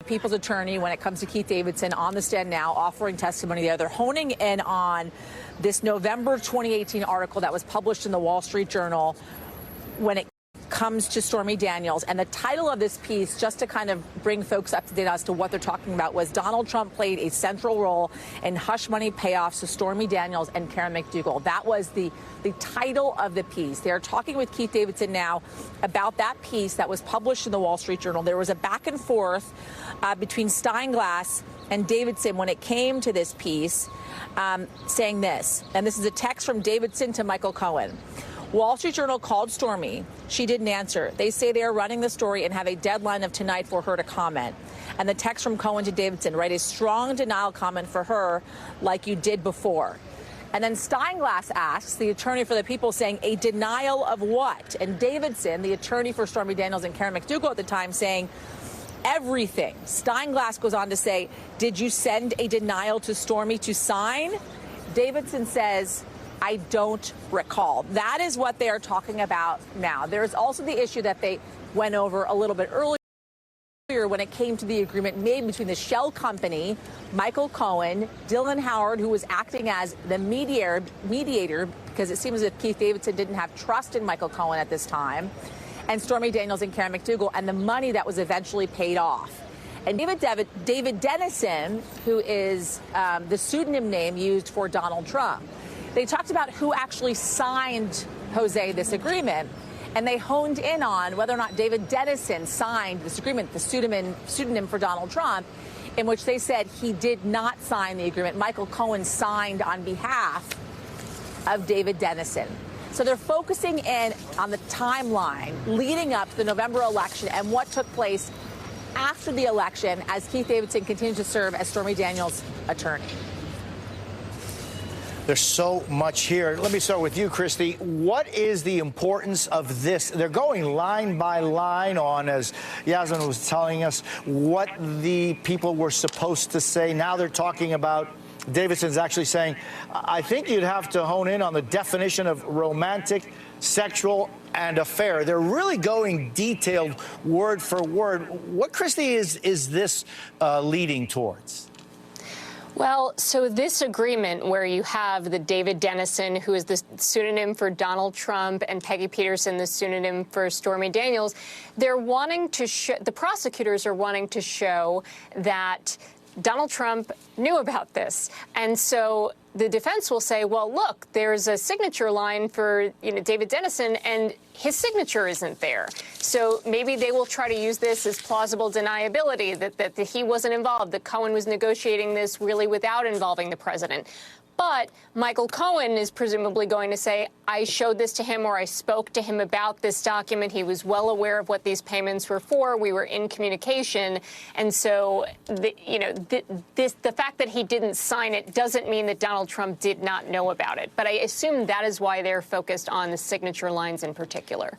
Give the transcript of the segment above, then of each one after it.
People's attorney when it comes to Keith Davidson on the stand now, offering testimony there. They're honing in on this November 2018 article that was published in the Wall Street Journal when it comes to Stormy Daniels. And the title of this piece, just to kind of bring folks up to date as to what they're talking about, was Donald Trump played a central role in hush money payoffs to Stormy Daniels and Karen McDougal. That was the title of the piece. They're talking with Keith Davidson now about that piece that was published in the Wall Street Journal. There was a back and forth between Steinglass and Davidson when it came to this piece, saying this, and this is a text from Davidson to Michael Cohen. Wall Street Journal called Stormy. She didn't answer. They say they are running the story and have a deadline of tonight for her to comment. And the text from Cohen to Davidson, write a strong denial comment for her like you did before. And then Steinglass asks, the attorney for the people, saying, a denial of what? And Davidson, the attorney for Stormy Daniels and Karen McDougal at the time, saying, everything. Steinglass goes on to say, did you send a denial to Stormy to sign? Davidson says, I don't recall. That is what they are talking about now. There is also the issue that they went over a little bit earlier when it came to the agreement made between the shell company, Michael Cohen, Dylan Howard, who was acting as the mediator because it seems as if Keith Davidson didn't have trust in Michael Cohen at this time, and Stormy Daniels and Karen McDougal, and the money that was eventually paid off. And David Dennison, who is the pseudonym name used for Donald Trump, they talked about who actually signed, Jose, this agreement, and they honed in on whether or not David Dennison signed this agreement, the pseudonym for Donald Trump, in which they said he did not sign the agreement. Michael Cohen signed on behalf of David Dennison. So they're focusing in on the timeline leading up to the November election and what took place after the election as Keith Davidson continues to serve as Stormy Daniels' attorney. There's so much here. Let me start with you, Christy. What is the importance of this? They're going line by line on, as Yasmin was telling us, what the people were supposed to say. Now they're talking about, Davidson's actually saying, I think you'd have to hone in on the definition of romantic, sexual, and affair. They're really going detailed word for word. What, Christy, is this leading towards? Well, so this agreement where you have the David Dennison, who is the pseudonym for Donald Trump, and Peggy Peterson, the pseudonym for Stormy Daniels, they're wanting to show, the prosecutors are wanting to show that Donald Trump knew about this. And so the defense will say, well, look, there's a signature line for David Dennison, and his signature isn't there. So maybe they will try to use this as plausible deniability, that he wasn't involved, that Cohen was negotiating this really without involving the president. But Michael Cohen is presumably going to say, I showed this to him, or I spoke to him about this document. He was well aware of what these payments were for. We were in communication. And so, the fact that he didn't sign it doesn't mean that Donald Trump did not know about it. But I assume that is why they're focused on the signature lines in particular.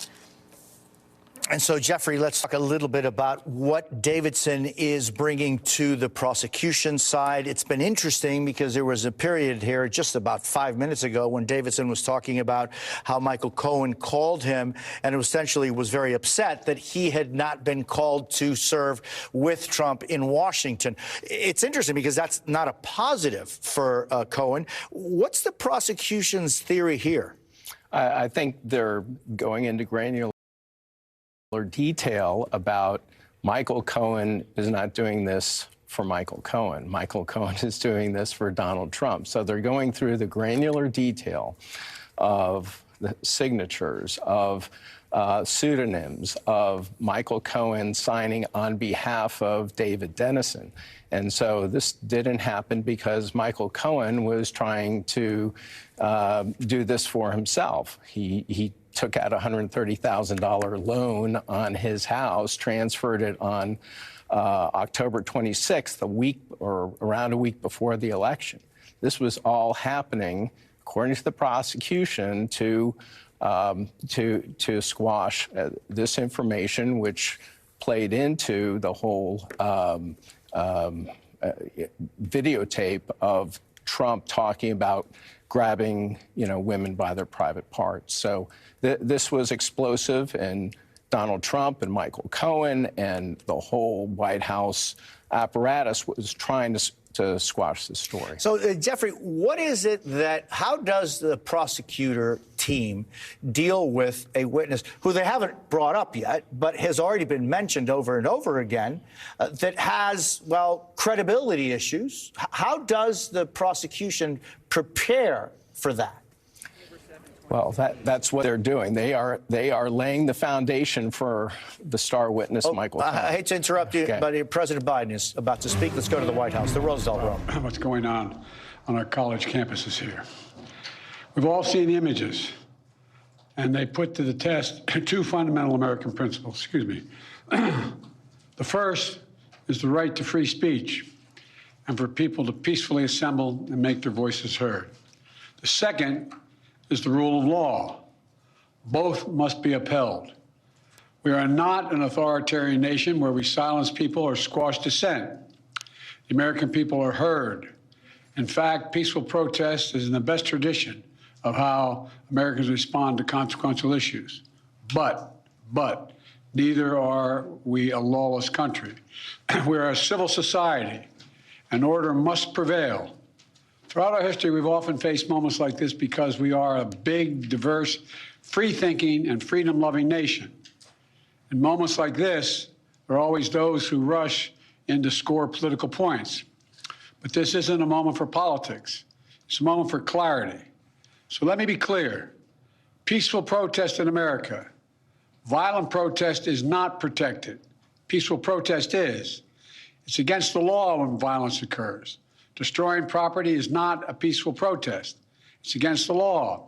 And so, Jeffrey, let's talk a little bit about what Davidson is bringing to the prosecution side. It's been interesting because there was a period here just about 5 minutes ago when Davidson was talking about how Michael Cohen called him and essentially was very upset that he had not been called to serve with Trump in Washington. It's interesting because that's not a positive for Cohen. What's the prosecution's theory here? I think they're going into granular detail about Michael Cohen is not doing this for Michael Cohen. Michael Cohen is doing this for Donald Trump. So they're going through the granular detail of the signatures, of pseudonyms, of Michael Cohen signing on behalf of David Dennison. And so this didn't happen because Michael Cohen was trying to do this for himself. He took out a $130,000 loan on his house, transferred it on October 26th, around a week before the election. This was all happening, according to the prosecution, to squash this information, which played into the whole videotape of Trump talking about grabbing, women by their private parts. So this was explosive, and Donald Trump and Michael Cohen and the whole White House apparatus was trying to squash this story. So, Jeffrey, how does the prosecutor team deal with a witness who they haven't brought up yet, but has already been mentioned over and over again, that has, well, credibility issues? How does the prosecution prepare for that? Well, that's what they're doing. They are laying the foundation for the star witness, Michael Cohen. I hate to interrupt you, but President Biden is about to speak. Let's go to the White House, the Roosevelt Room. What's going on our college campuses here? We've all seen the images, and they put to the test two fundamental American principles. Excuse me. The first is the right to free speech and for people to peacefully assemble and make their voices heard. The second is the rule of law. Both must be upheld. We are not an authoritarian nation where we silence people or squash dissent. The American people are heard. In fact, peaceful protest is in the best tradition of how Americans respond to consequential issues. But neither are we a lawless country. We are a civil society, and order must prevail. Throughout our history, we've often faced moments like this because we are a big, diverse, free-thinking, and freedom-loving nation. In moments like this, there are always those who rush in to score political points. But this isn't a moment for politics. It's a moment for clarity. So let me be clear. Peaceful protest in America. Violent protest is not protected. Peaceful protest is. It's against the law when violence occurs. Destroying property is not a peaceful protest. It's against the law.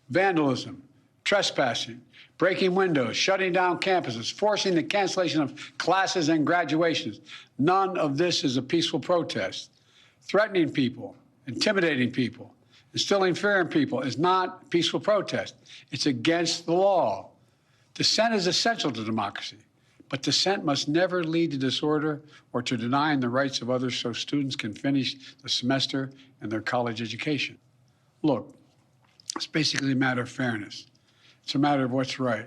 Vandalism, trespassing, breaking windows, shutting down campuses, forcing the cancellation of classes and graduations. None of this is a peaceful protest. Threatening people, intimidating people, instilling fear in people is not a peaceful protest. It's against the law. Dissent is essential to democracy. But dissent must never lead to disorder or to denying the rights of others so students can finish the semester and their college education. Look, it's basically a matter of fairness. It's a matter of what's right.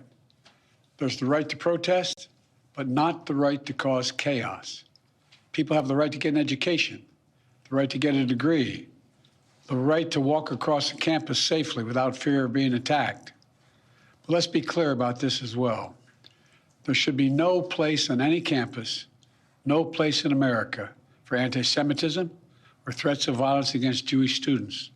There's the right to protest, but not the right to cause chaos. People have the right to get an education, the right to get a degree, the right to walk across the campus safely without fear of being attacked. But let's be clear about this as well. There should be no place on any campus, no place in America for anti-Semitism or threats of violence against Jewish students.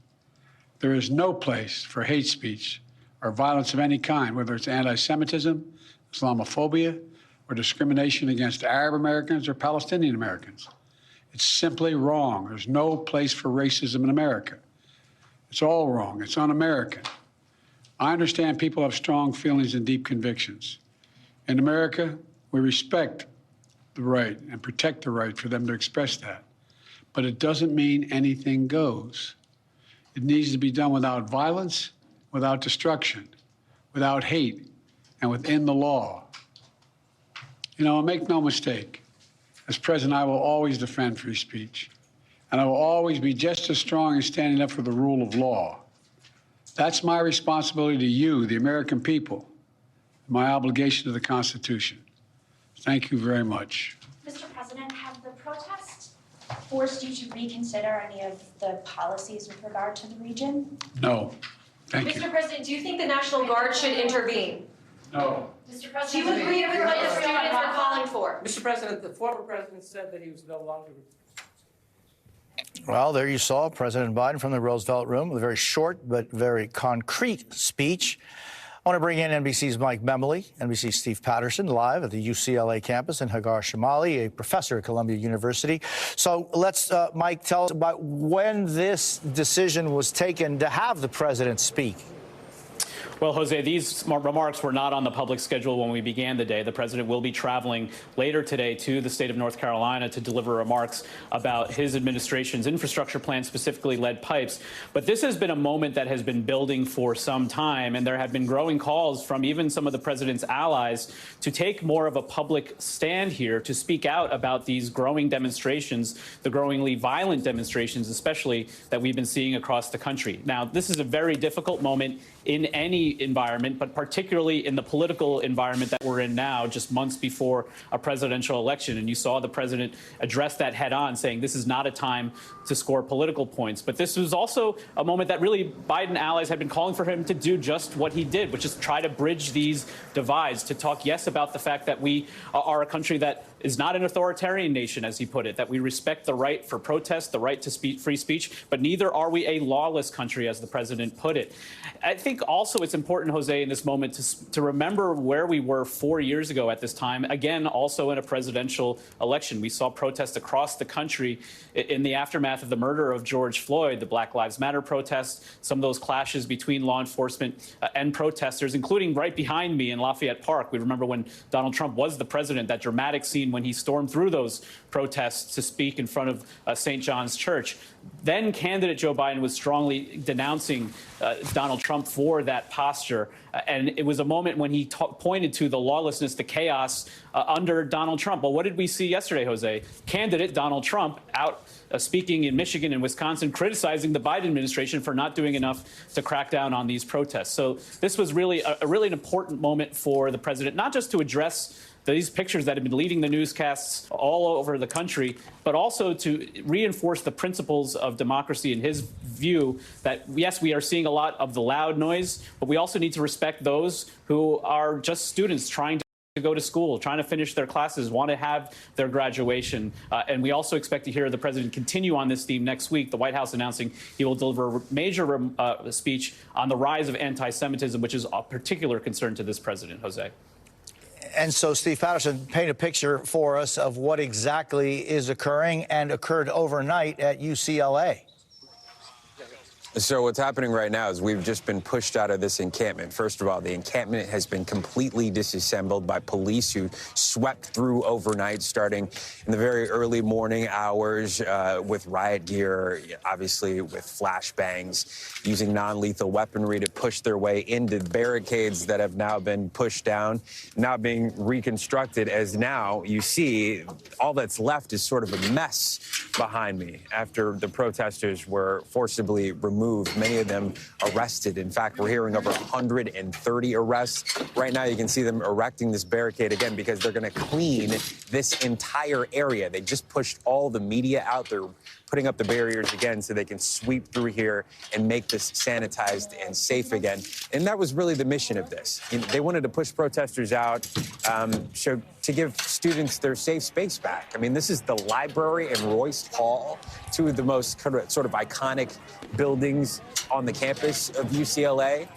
There is no place for hate speech or violence of any kind, whether it's anti-Semitism, Islamophobia, or discrimination against Arab Americans or Palestinian Americans. It's simply wrong. There's no place for racism in America. It's all wrong. It's un-American. I understand people have strong feelings and deep convictions. In America, we respect the right and protect the right for them to express that. But it doesn't mean anything goes. It needs to be done without violence, without destruction, without hate, and within the law. You know, make no mistake, as president, I will always defend free speech, and I will always be just as strong in standing up for the rule of law. That's my responsibility to you, the American people, my obligation to the Constitution. Thank you very much. Mr. President, have the protests forced you to reconsider any of the policies with regard to the region? No. Thank you. Mr. President, do you think the National Guard should intervene? No. Mr. President, do you agree with what the students are calling for? Mr. President, the former president said that he was no longer. Well, there you saw President Biden from the Roosevelt Room with a very short but very concrete speech. I want to bring in NBC's Mike Memoli, NBC's Steve Patterson, live at the UCLA campus, and Hagar Shamali, a professor at Columbia University. So let's, Mike, tell us about when this decision was taken to have the president speak. Well, Jose, these remarks were not on the public schedule when we began the day. The president will be traveling later today to the state of North Carolina to deliver remarks about his administration's infrastructure plan, specifically lead pipes. But this has been a moment that has been building for some time, and there have been growing calls from even some of the president's allies to take more of a public stand here, to speak out about these growing demonstrations, the growingly violent demonstrations, especially that we've been seeing across the country. Now, this is a very difficult moment in any any environment, but particularly in the political environment that we're in now, just months before a presidential election. And you saw the president address that head on, saying this is not a time to score political points. But this was also a moment that really Biden allies had been calling for him to do just what he did, which is try to bridge these divides, to talk, yes, about the fact that we are a country that is not an authoritarian nation, as he put it, that we respect the right for protest, the right to free speech, but neither are we a lawless country, as the president put it. I think also it's important, Jose, in this moment to remember where we were 4 years ago at this time, again, also in a presidential election. We saw protests across the country in the aftermath of the murder of George Floyd, the Black Lives Matter protests, some of those clashes between law enforcement and protesters, including right behind me in Lafayette Park. We remember when Donald Trump was the president, that dramatic scene when he stormed through those protests to speak in front of St. John's Church. Then candidate Joe Biden was strongly denouncing Donald Trump for that posture. And it was a moment when he pointed to the lawlessness, the chaos under Donald Trump. Well, what did we see yesterday, Jose? Candidate Donald Trump out speaking in Michigan and Wisconsin, criticizing the Biden administration for not doing enough to crack down on these protests. So this was really an important moment for the president, not just to address these pictures that have been leading the newscasts all over the country, but also to reinforce the principles of democracy in his view that, yes, we are seeing a lot of the loud noise, but we also need to respect those who are just students trying to go to school, trying to finish their classes, want to have their graduation. And we also expect to hear the president continue on this theme next week, the White House announcing he will deliver a major speech on the rise of anti-Semitism, which is a particular concern to this president, Jose. And so, Steve Patterson, paint a picture for us of what exactly is occurring and occurred overnight at UCLA. So what's happening right now is we've just been pushed out of this encampment. First of all, the encampment has been completely disassembled by police who swept through overnight, starting in the very early morning hours with riot gear, obviously with flashbangs, using non-lethal weaponry to push their way into the barricades that have now been pushed down, now being reconstructed, as now you see all that's left is sort of a mess behind me after the protesters were forcibly removed. Many of them arrested. In fact, we're hearing over 130 arrests. Right now, you can see them erecting this barricade again because they're going to clean this entire area. They just pushed all the media out. They're putting up the barriers again so they can sweep through here and make this sanitized and safe again. And that was really the mission of this. They wanted to push protesters out to give students their safe space back. I mean, this is the library and Royce Hall, two of the most sort of iconic buildings on the campus of UCLA.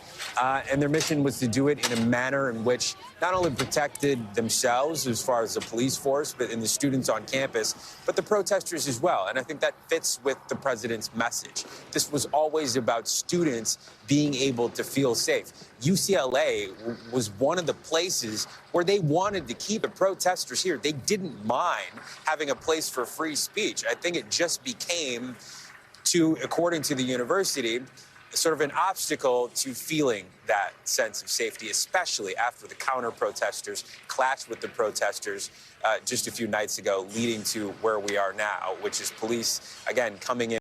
And their mission was to do it in a manner in which not only protected themselves as far as the police force, but in the students on campus, but the protesters as well. And I think that fits with the president's message. This was always about students being able to feel safe. UCLA was one of the places where they wanted to keep the protesters here. They didn't mind having a place for free speech. I think it just became, according to the university, sort of an obstacle to feeling that sense of safety, especially after the counter-protesters clashed with the protesters just a few nights ago, leading to where we are now, which is police, again, coming in.